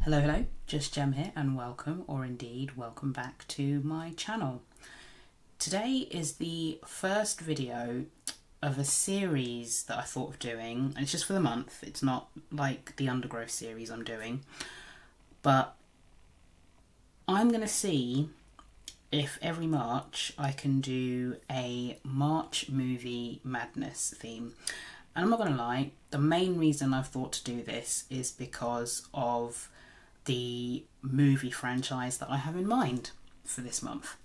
Hello, just Gem here and welcome, or indeed welcome back to my channel. Today is the first video of a series that I thought of doing, and it's just for the month. It's not like the Undergrowth series I'm doing, but I'm going to see if every March I can do a March movie madness theme. And I'm not going to lie, the main reason I've thought to do this is because of the movie franchise that I have in mind for this month.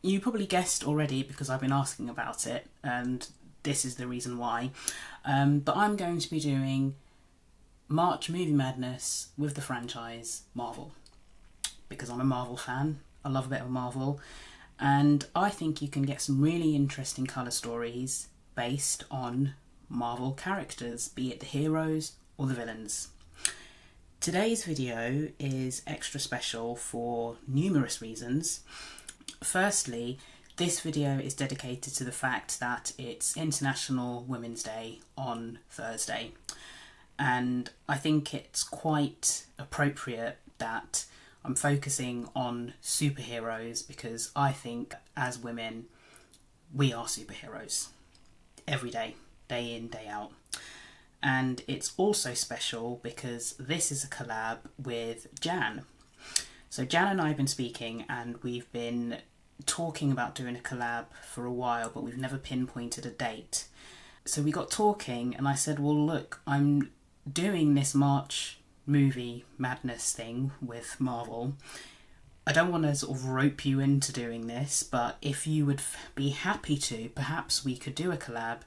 You probably guessed already because I've been asking about it, and this is the reason why. But I'm going to be doing March Movie Madness with the franchise Marvel, because I'm a Marvel fan. I love a bit of Marvel, and I think you can get some really interesting colour stories based on Marvel characters, be it the heroes or the villains. Today's video is extra special for numerous reasons. Firstly, this video is dedicated to the fact that it's International Women's Day on Thursday, and I think it's quite appropriate that I'm focusing on superheroes because I think as women we are superheroes every day, day in, day out. And it's also special because this is a collab with Jan. So Jan and I have been speaking and we've been talking about doing a collab for a while, but we've never pinpointed a date. So we got talking and I said, well look, I'm doing this March movie madness thing with Marvel. I don't want to sort of rope you into doing this, but if you would be happy to, perhaps we could do a collab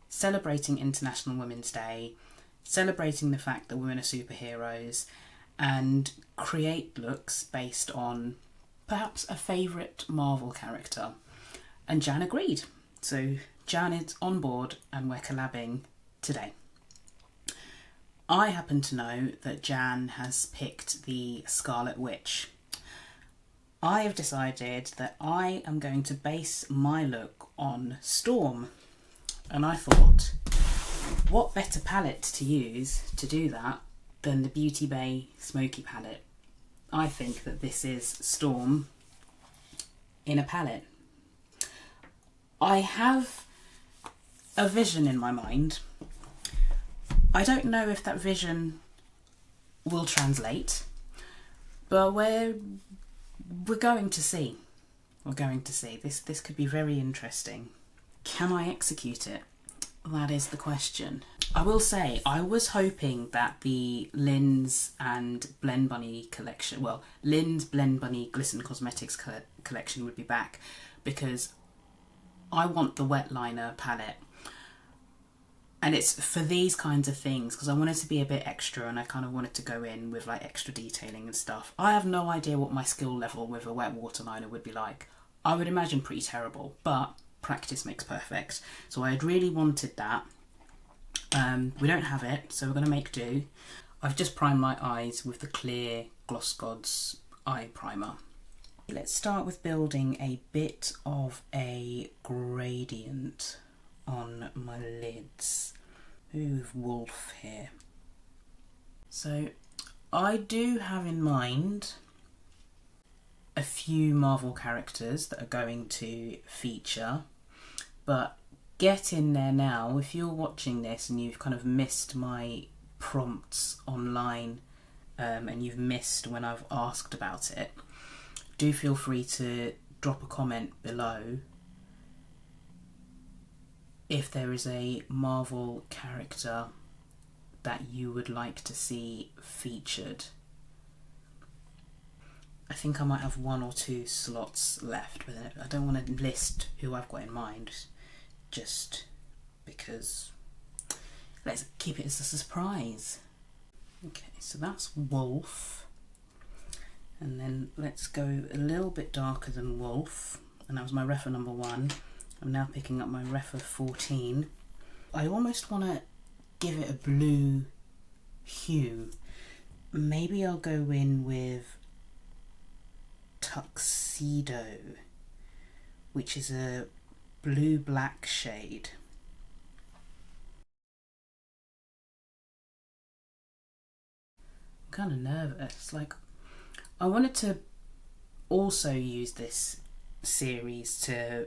celebrating International Women's Day, celebrating the fact that women are superheroes, and create looks based on perhaps a favourite Marvel character. And Jan agreed. So Jan is on board and we're collabing today. I happen to know that Jan has picked the Scarlet Witch. I have decided that I am going to base my look on Storm. And I thought, what better palette to use to do that than the Beauty Bay Smoky palette? I think that this is Storm in a palette. I have a vision in my mind. I don't know if that vision will translate, but we're going to see. We're going to see. This could be very interesting. Can I execute it? That is the question. I will say, I was hoping that the Lin's and Blend Bunny collection, well, Lin's Blend Bunny Glisten Cosmetics collection would be back, because I want the wet liner palette. And it's for these kinds of things, because I want it to be a bit extra and I kind of wanted to go in with like extra detailing and stuff. I have no idea what my skill level with a wet waterliner would be like. I would imagine pretty terrible, but practice makes perfect. So I had really wanted that. We don't have it, so we're going to make do. I've just primed my eyes with the clear Gloss Gods eye primer. Let's start with building a bit of a gradient on my lids. Maybe with Wolf here. So I do have in mind a few Marvel characters that are going to feature, but get in there now. If you're watching this and you've kind of missed my prompts online and you've missed when I've asked about it, do feel free to drop a comment below if there is a Marvel character that you would like to see featured. I think I might have 1 or 2 slots left with it. I don't want to list who I've got in mind, just because let's keep it as a surprise. Okay, so that's Wolf, and then let's go a little bit darker than Wolf, and that was my refer number 1. I'm now picking up my refer 14. I almost want to give it a blue hue. Maybe I'll go in with Tuxedo, which is a blue-black shade. kind of nervous. Like, I wanted to also use this series to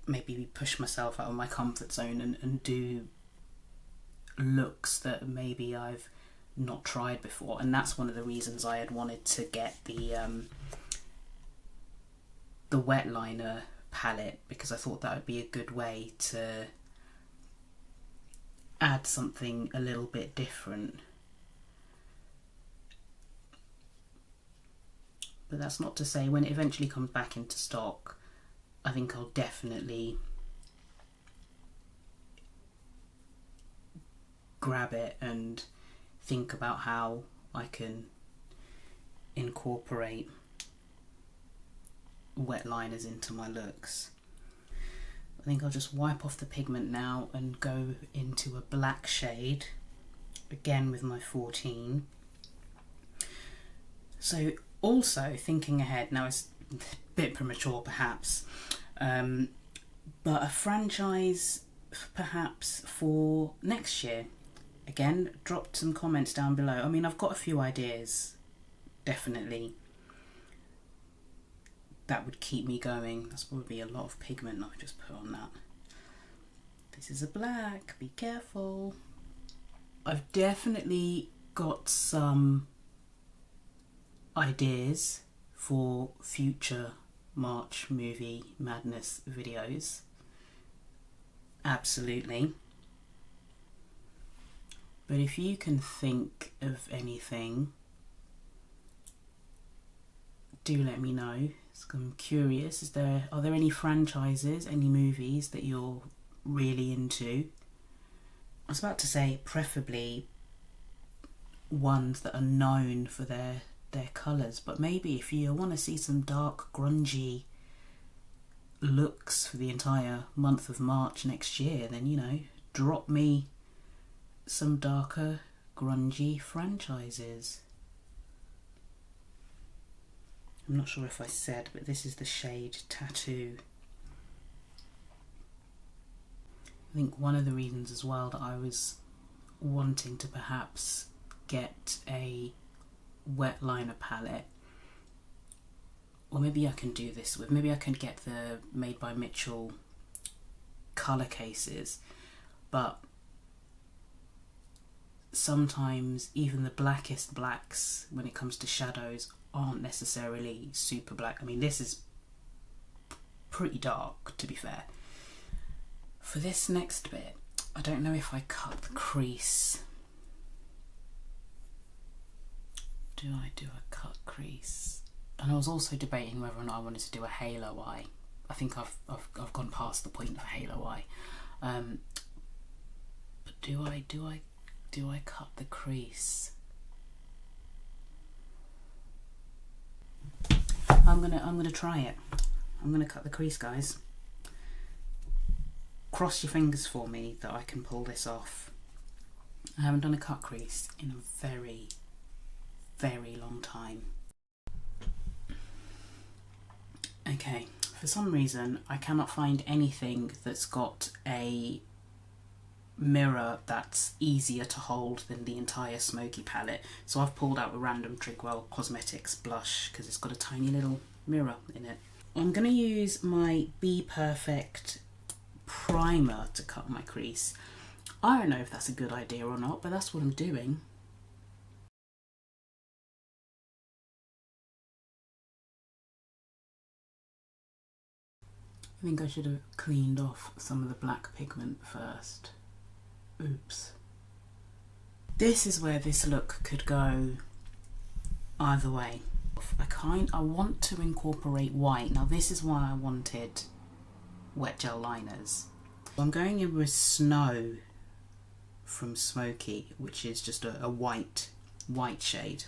maybe push myself out of my comfort zone and do looks that maybe I've not tried before, and that's one of the reasons I had wanted to get the wet liner palette, because I thought that would be a good way to add something a little bit different. But that's not to say when it eventually comes back into stock, I think I'll definitely grab it and think about how I can incorporate wet liners into my looks. I think I'll just wipe off the pigment now and go into a black shade, again with my 14. So also thinking ahead, now it's a bit premature perhaps, but a franchise perhaps for next year. Again, drop some comments down below. I mean, I've got a few ideas, definitely, that would keep me going. That's probably a lot of pigment I've just put on that. This is a black, be careful. I've definitely got some ideas for future March Movie Madness videos. Absolutely. But if you can think of anything, do let me know. I'm curious, are there any franchises, any movies that you're really into? I was about to say preferably ones that are known for their colours, but maybe if you want to see some dark, grungy looks for the entire month of March next year, then, you know, drop me some darker, grungy franchises. I'm not sure if I said, but this is the shade Tattoo. I think one of the reasons as well that I was wanting to perhaps get a wet liner palette, or maybe I can do this with, maybe I can get the Made by Mitchell colour cases, but sometimes even the blackest blacks when it comes to shadows aren't necessarily super black. I mean, this is pretty dark, to be fair. For this next bit, I don't know if I cut the crease. Do I do a cut crease? And I was also debating whether or not I wanted to do a halo eye. I think I've gone past the point of halo eye. But do I cut the crease? I'm gonna try it. I'm gonna cut the crease, guys. Cross your fingers for me that I can pull this off. I haven't done a cut crease in a very, very long time. Okay, for some reason I cannot find anything that's got a mirror that's easier to hold than the entire Smoky palette, so I've pulled out a random Trigwell Cosmetics blush because it's got a tiny little mirror in it. I'm going to use my Be Perfect primer to cut my crease. I don't know if that's a good idea or not, but that's what I'm doing. I think I should have cleaned off some of the black pigment first. Oops. This is where this look could go either way. I want to incorporate white. Now this is why I wanted wet gel liners. I'm going in with Snow from Smoky, which is just a white shade.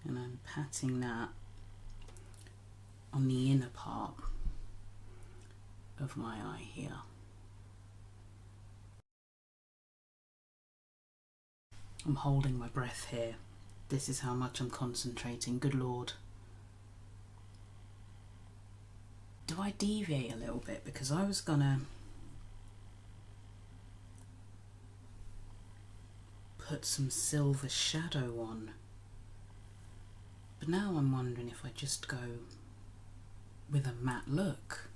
And I'm patting that on the inner part of my eye here. I'm holding my breath here. This is how much I'm concentrating, good lord. Do I deviate a little bit? Because I was gonna put some silver shadow on. But now I'm wondering if I just go with a matte look.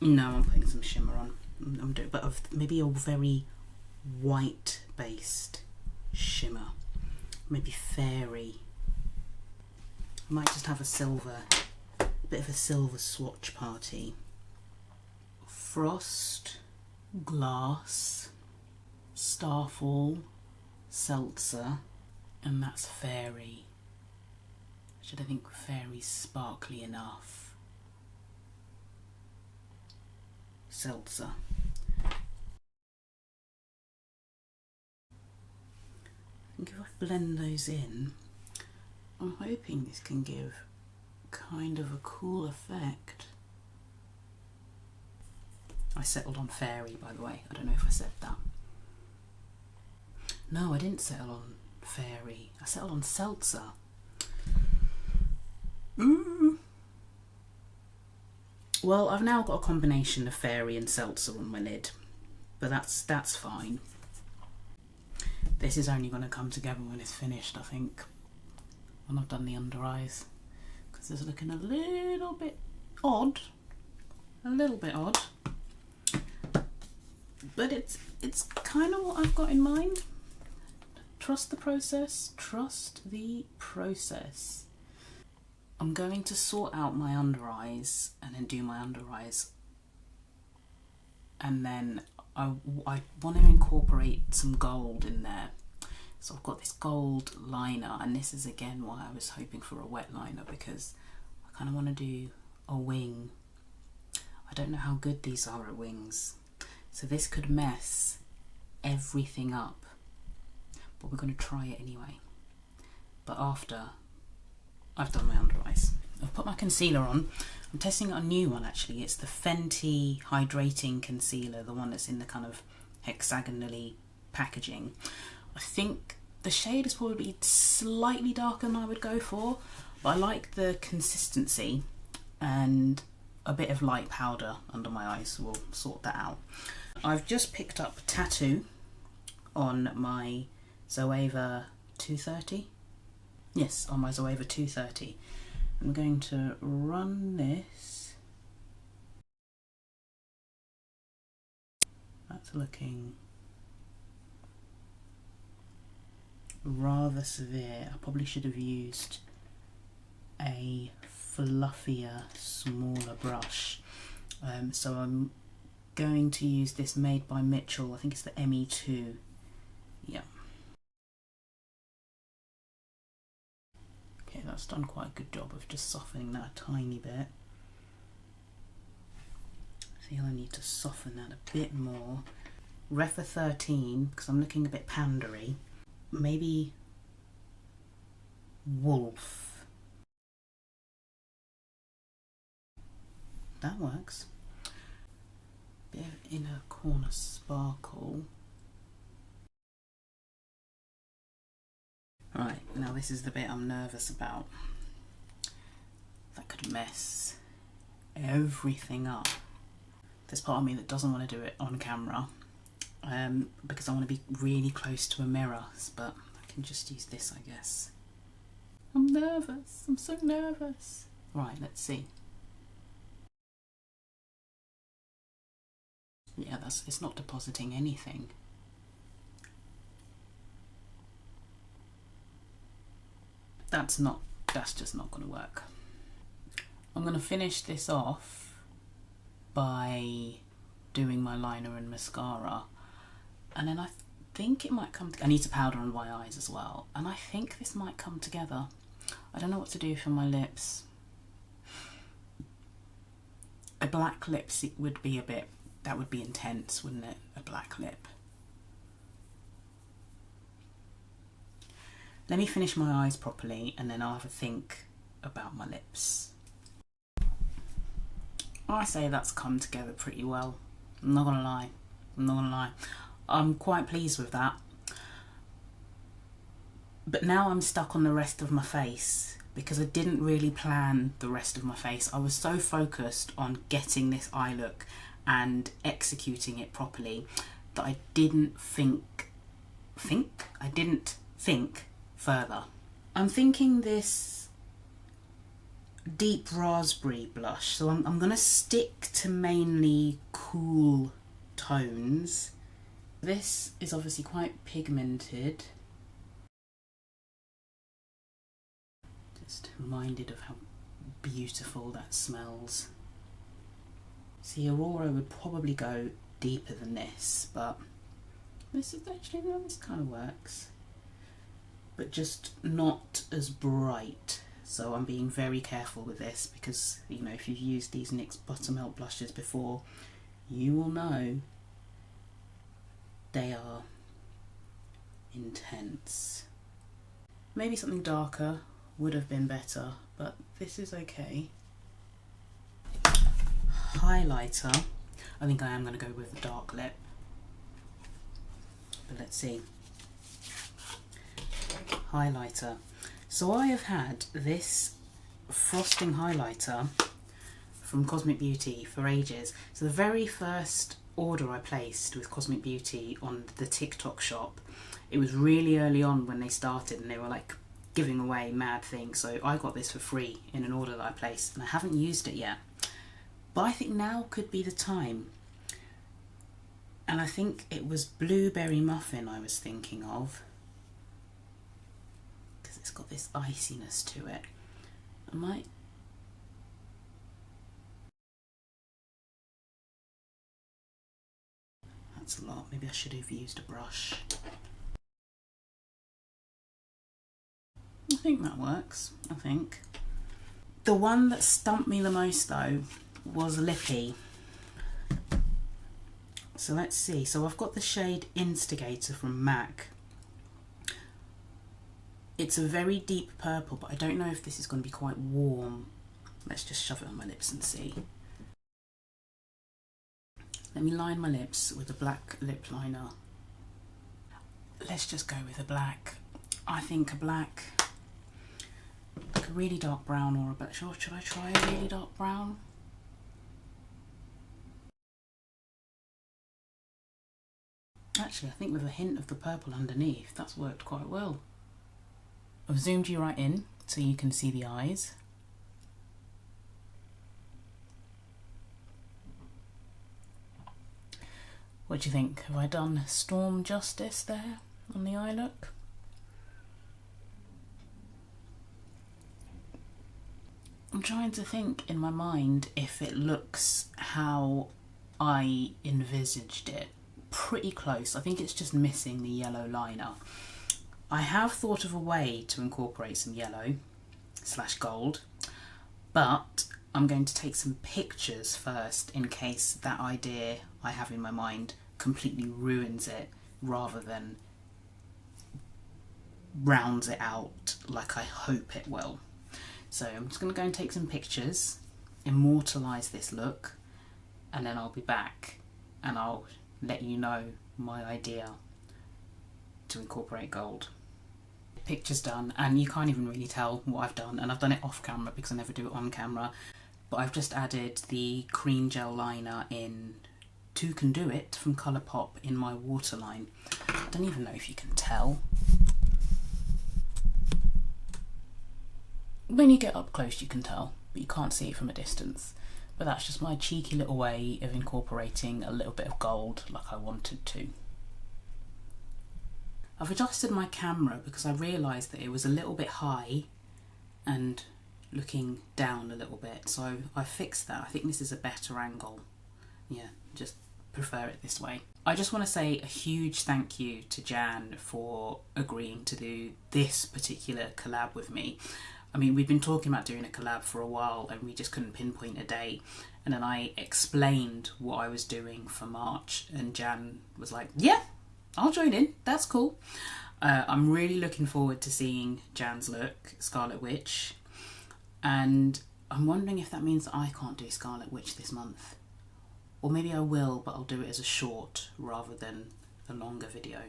No, I'm putting some shimmer on. I'm doing, but of maybe a very white based shimmer, maybe fairy. I might just have a bit of a silver swatch party. Frost, Glass, Starfall, Seltzer, and that's fairy. Should I think fairy's sparkly enough? Seltzer. I think if I blend those in, I'm hoping this can give kind of a cool effect. I settled on fairy, by the way. I don't know if I said that. No, I didn't settle on fairy. I settled on seltzer. Well, I've now got a combination of fairy and seltzer on my lid, but that's fine. This is only going to come together when it's finished, I think, when I've done the under eyes, because it's looking a little bit odd, but it's kind of what I've got in mind. Trust the process, trust the process. I'm going to sort out my under eyes and then do my under eyes, and then I want to incorporate some gold in there. So I've got this gold liner, and this is again why I was hoping for a wet liner, because I kind of want to do a wing. I don't know how good these are at wings, so this could mess everything up, but we're going to try it anyway. But after I've done my under eyes, I've put my concealer on. I'm testing a new one actually. It's the Fenty Hydrating Concealer, the one that's in the kind of hexagonally packaging. I think the shade is probably slightly darker than I would go for, but I like the consistency, and a bit of light powder under my eyes, so we'll sort that out. I've just picked up Tattoo on my Zoeva 230. Yes, on my Zoeva 230. I'm going to run this. That's looking rather severe. I probably should have used a fluffier, smaller brush. So I'm going to use this Made by Mitchell. I think it's the ME2. Yeah. Okay, that's done quite a good job of just softening that a tiny bit. I feel I need to soften that a bit more. Refa 13, because I'm looking a bit pandery. Maybe Wolf. That works. Bit of inner corner sparkle. Right, now this is the bit I'm nervous about. That could mess everything up. There's part of me that doesn't want to do it on camera, because I want to be really close to a mirror, but I can just use this, I guess. I'm nervous, I'm so nervous. Right, let's see. Yeah, it's not depositing anything. That's just not going to work. I'm going to finish this off by doing my liner and mascara, and then I think it might come. I need to powder on my eyes as well, and I think this might come together. I don't know what to do for my lips. A black lipstick would be that would be intense, wouldn't it? A black lip. Let me finish my eyes properly, and then I'll have a think about my lips. I say that's come together pretty well. I'm not gonna lie. I'm quite pleased with that. But now I'm stuck on the rest of my face, because I didn't really plan the rest of my face. I was so focused on getting this eye look and executing it properly that I didn't think didn't think further. I'm thinking this deep raspberry blush, so I'm going to stick to mainly cool tones. This is obviously quite pigmented. Just reminded of how beautiful that smells. See, Aurora would probably go deeper than this, but this is actually, no, this kind of works. But just not as bright. So I'm being very careful with this because, you know, if you've used these NYX Buttermelt blushes before, you will know they are intense. Maybe something darker would have been better, but this is okay. Highlighter, I think I am going to go with the dark lip, but let's see. Highlighter. So I have had this frosting highlighter from Cosmic Beauty for ages. So the very first order I placed with Cosmic Beauty on the TikTok shop, it was really early on when they started and they were like giving away mad things. So I got this for free in an order that I placed and I haven't used it yet. But I think now could be the time. And I think it was Blueberry Muffin I was thinking of. Because it's got this iciness to it. I might... That's a lot. Maybe I should have used a brush. I think that works, I think. The one that stumped me the most though was Lippy. So let's see. So I've got the shade Instigator from MAC. It's a very deep purple, but I don't know if this is going to be quite warm. Let's just shove it on my lips and see. Let me line my lips with a black lip liner. Let's just go with a black. I think a black, like a really dark brown or a black. Should I try a really dark brown? Actually, I think with a hint of the purple underneath, that's worked quite well. I've zoomed you right in so you can see the eyes. What do you think? Have I done Storm justice there on the eye look? I'm trying to think in my mind if it looks how I envisaged it. Pretty close. I think it's just missing the yellow liner. I have thought of a way to incorporate some yellow / gold, but I'm going to take some pictures first in case that idea I have in my mind completely ruins it rather than rounds it out like I hope it will. So I'm just going to go and take some pictures, immortalise this look, and then I'll be back and I'll let you know my idea to incorporate gold. Picture's done and you can't even really tell what I've done, and I've done it off camera because I never do it on camera, but I've just added the cream gel liner in Two Can Do It from Colourpop in my waterline. I don't even know if you can tell. When you get up close you can tell, but you can't see it from a distance. But that's just my cheeky little way of incorporating a little bit of gold like I wanted to. I've adjusted my camera because I realised that it was a little bit high and looking down a little bit, so I fixed that. I think this is a better angle. Yeah, just prefer it this way. I just want to say a huge thank you to Jan for agreeing to do this particular collab with me. I mean, we've been talking about doing a collab for a while and we just couldn't pinpoint a date. And then I explained what I was doing for March and Jan was like, yeah, I'll join in, that's cool. I'm really looking forward to seeing Jan's look, Scarlet Witch. And I'm wondering if that means that I can't do Scarlet Witch this month. Or maybe I will, but I'll do it as a short rather than a longer video.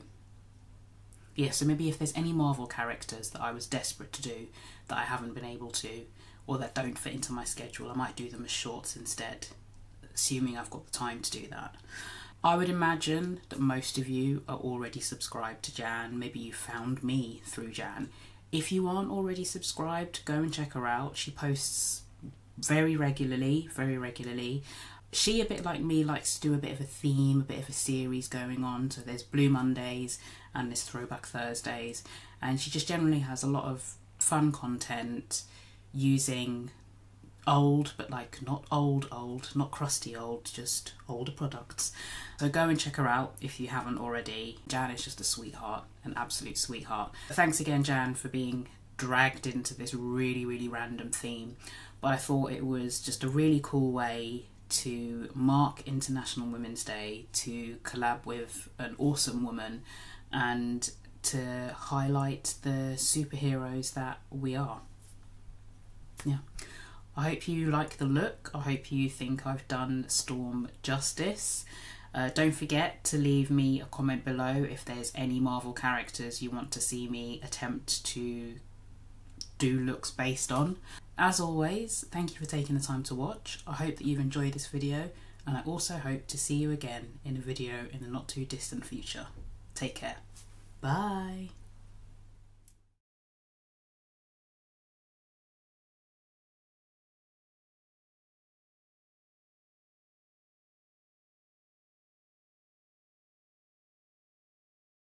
Yeah, so maybe if there's any Marvel characters that I was desperate to do that I haven't been able to, or that don't fit into my schedule, I might do them as shorts instead, assuming I've got the time to do that. I would imagine that most of you are already subscribed to Jan. Maybe you found me through Jan. If you aren't already subscribed, go and check her out. She posts very regularly, very regularly. She, a bit like me, likes to do a bit of a theme, a bit of a series going on. So there's Blue Mondays and there's Throwback Thursdays. And she just generally has a lot of fun content using old, but like not old, not crusty old, just older products. So go and check her out if you haven't already. Jan is just a sweetheart, an absolute sweetheart. Thanks again, Jan, for being dragged into this really, really random theme. But I thought it was just a really cool way to mark International Women's Day, to collab with an awesome woman and to highlight the superheroes that we are. Yeah. I hope you like the look. I hope you think I've done Storm justice. Don't forget to leave me a comment below if there's any Marvel characters you want to see me attempt to do looks based on. As always, thank you for taking the time to watch. I hope that you've enjoyed this video, and I also hope to see you again in a video in the not too distant future. Take care. Bye.